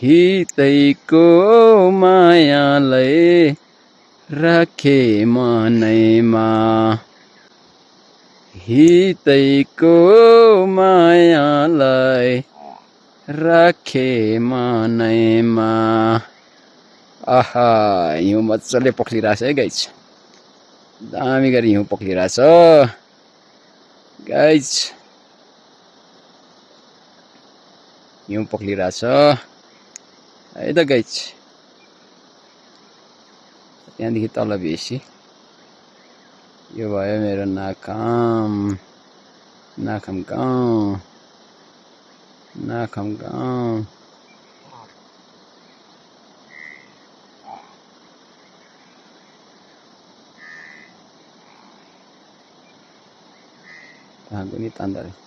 हितैको मायालाई राखे मनैमा हितैको मायालाई राखे मनैमा आहा हिउँ मजाले पक्लिरहेछ है गाइज दामी गरी हिउँ पक्लिरहेछ गाइज हिउँ पक्लिरहेछ है त गाइज त्यहाँदेखि तल बेसी यो भयो मेरो नाकाम गाउँ Aku ini tanda